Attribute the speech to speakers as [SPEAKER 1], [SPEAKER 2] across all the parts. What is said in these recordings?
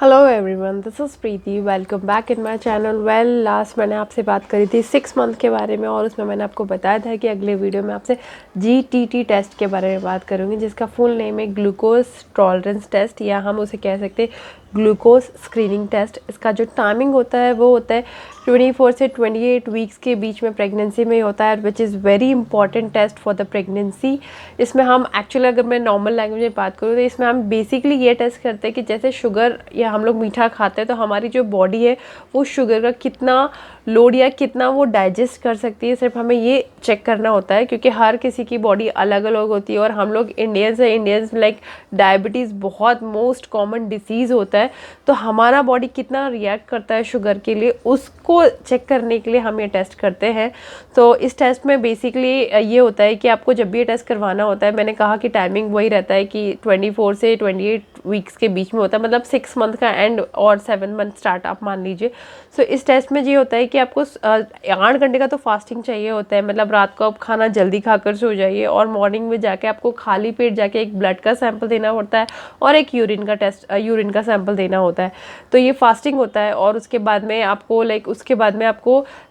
[SPEAKER 1] Hello everyone, this is Preeti. Welcome back in my channel. Last मैंने आपसे बात करी थी 6 मंथ के बारे में और उसमें मैंने आपको बताया था कि अगले वीडियो में आपसे GTT टेस्ट के बारे में बात करूँगी, जिसका फुल नेम है ग्लूकोज टॉलरेंस टेस्ट, या हम उसे कह सकते हैं ग्लूकोज स्क्रीनिंग टेस्ट। इसका जो टाइमिंग होता है वो होता है 24 से 28 वीक्स के बीच में प्रेगनेंसी में होता है, which is very important test for the pregnancy. इसमें हम एक्चुअली, अगर मैं नॉर्मल लैंग्वेज में बात करूँ, तो इसमें हम बेसिकली ये टेस्ट करते हैं कि जैसे शुगर या हम लोग मीठा खाते हैं तो हमारी जो बॉडी है वो शुगर का कितना लोड या कितना वो डाइजेस्ट कर सकती है, सिर्फ हमें ये चेक करना होता है। क्योंकि हर किसी की बॉडी अलग अलग होती है और हम लोग इंडियंस लाइक डायबिटीज़ बहुत मोस्ट कॉमन डिसीज़ होता है, तो हमारा बॉडी कितना रिएक्ट करता है शुगर के लिए, उसको चेक करने के लिए हम ये टेस्ट करते हैं। तो इस टेस्ट में बेसिकली ये होता है कि आपको जब भी ये टेस्ट करवाना होता है, मैंने कहा कि टाइमिंग वही रहता है कि 24 से 28 वीक्स के बीच में होता है, मतलब 6 मंथ का एंड और 7 मंथ स्टार्ट आप मान लीजिए। सो इस टेस्ट में ये होता है कि आपको 8 घंटे का तो फास्टिंग चाहिए होता है, मतलब रात को आप खाना जल्दी खाकर सो जाइए और मॉर्निंग में जाके आपको खाली पेट जाके एक ब्लड का सैंपल देना पड़ता है और एक यूरिन का सैंपल देना होता है। तो ये फास्टिंग होता है और उसके बाद में आपको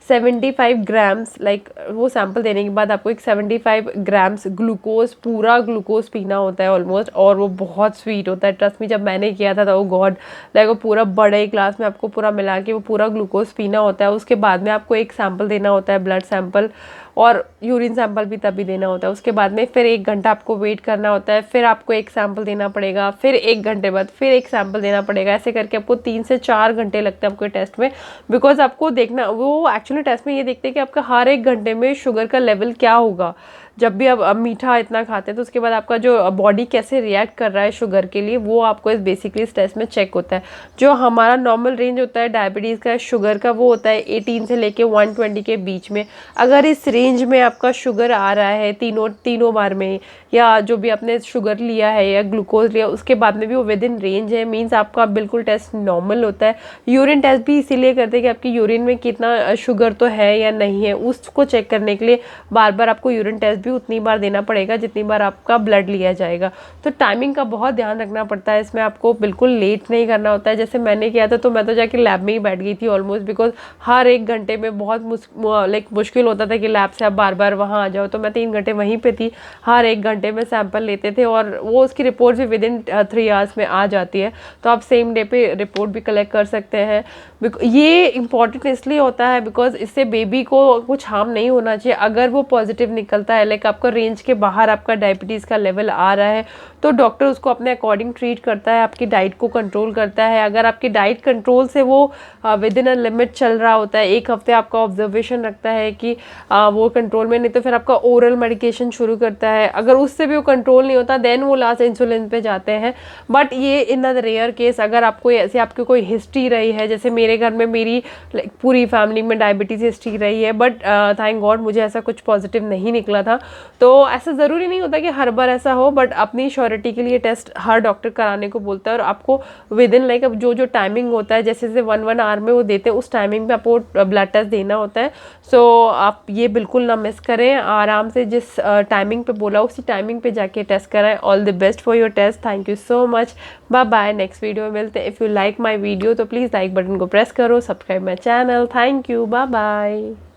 [SPEAKER 1] 75 ग्राम्स वो सैंपल देने के बाद आपको एक 75 ग्राम्स ग्लूकोज, पूरा ग्लूकोज पीना होता है ऑलमोस्ट, और वो बहुत स्वीट होता है। ट्रस्ट मी, जब मैंने किया था तो वो गॉड, वो पूरा बड़े ग्लास में आपको पूरा मिला के वो पूरा ग्लूकोज पीना होता है। उसके बाद में आपको एक सैंपल देना होता है, ब्लड सैंपल, और यूरिन सैंपल भी तभी देना होता है। उसके बाद में फिर 1 घंटा आपको वेट करना होता है, फिर आपको एक सैंपल देना पड़ेगा, फिर 1 घंटे बाद फिर एक सैंपल देना पड़ेगा। ऐसे करके आपको 3 से 4 घंटे लगते हैं आपको टेस्ट में, बिकॉज आपको देखना, वो एक्चुअली टेस्ट में ये देखते हैं कि आपका हर 1 घंटे में शुगर का लेवल क्या होगा। जब भी आप मीठा इतना खाते हैं तो उसके बाद आपका जो बॉडी कैसे रिएक्ट कर रहा है शुगर के लिए, वो आपको इस बेसिकली इस टेस्ट में चेक होता है। जो हमारा नॉर्मल रेंज होता है डायबिटीज़ का, शुगर का, वो होता है 18 से लेके 120 के बीच में। अगर इस रेंज में आपका शुगर आ रहा है तीनों बार में, या जो भी आपने शुगर लिया है या ग्लूकोज लिया उसके बाद में भी वो विद इन रेंज है, मीन्स आपका बिल्कुल टेस्ट नॉर्मल होता है। यूरिन टेस्ट भी इसीलिए करते हैं कि आपकी यूरिन में कितना शुगर तो है या नहीं है, उसको चेक करने के लिए बार बार आपको यूरिन टेस्ट भी उतनी बार देना पड़ेगा जितनी बार आपका ब्लड लिया जाएगा। तो टाइमिंग का बहुत ध्यान रखना पड़ता है इसमें, आपको बिल्कुल लेट नहीं करना होता है। जैसे मैंने किया था तो मैं तो जाके लैब में ही बैठ गई थी ऑलमोस्ट, बिकॉज हर 1 घंटे में बहुत मुश्किल होता था कि लैब से आप बार बार वहाँ आ जाओ। तो मैं 3 घंटे वहीं पे थी, हर 1 घंटे में सैंपल लेते थे और वो उसकी रिपोर्ट भी विद इन 3 आवर्स में आ जाती है। तो आप सेम डे पे रिपोर्ट भी कलेक्ट कर सकते हैं। ये इंपॉर्टेंट इसलिए होता है बिकॉज इससे बेबी को कुछ हार्म नहीं होना चाहिए। अगर वो पॉजिटिव निकलता है, लाइक आपका रेंज के बाहर आपका डायबिटीज़ का लेवल आ रहा है, तो डॉक्टर उसको अपने अकॉर्डिंग ट्रीट करता है, आपकी डाइट को कंट्रोल करता है। अगर आपकी डाइट कंट्रोल से वो विद इन अ लिमिट चल रहा होता है, 1 हफ्ते आपका ऑब्जर्वेशन रखता है कि वो कंट्रोल में, नहीं तो फिर आपका ओरल मेडिकेशन शुरू करता है। अगर उससे भी वो कंट्रोल नहीं होता देन वो लास्ट इंसुलिन पे जाते हैं। बट ये इन द रेयर केस, अगर आपको ऐसे आपकी कोई हिस्ट्री रही है, जैसे मेरे घर में मेरी पूरी फैमिली में डायबिटीज़ हिस्ट्री रही है, बट थैंक गॉड मुझे ऐसा कुछ पॉजिटिव नहीं निकला था। तो ऐसा ज़रूरी नहीं होता कि हर बार ऐसा हो, बट अपनी श्योरिटी के लिए टेस्ट हर डॉक्टर कराने को बोलता है। और आपको विद इन अब जो टाइमिंग होता है, जैसे 1 आवर में वो देते हैं, उस टाइमिंग पे आपको ब्लड टेस्ट देना होता है। सो आप ये बिल्कुल ना मिस करें, आराम से जिस टाइमिंग पे बोला उसी टाइमिंग पे जाके टेस्ट कराएं। All the best for your test. Thank you so much. Bye bye, next video में मिलते हैं। If you like my video तो प्लीज़ लाइक बटन को प्रेस करो, subscribe my channel. Thank you, bye bye.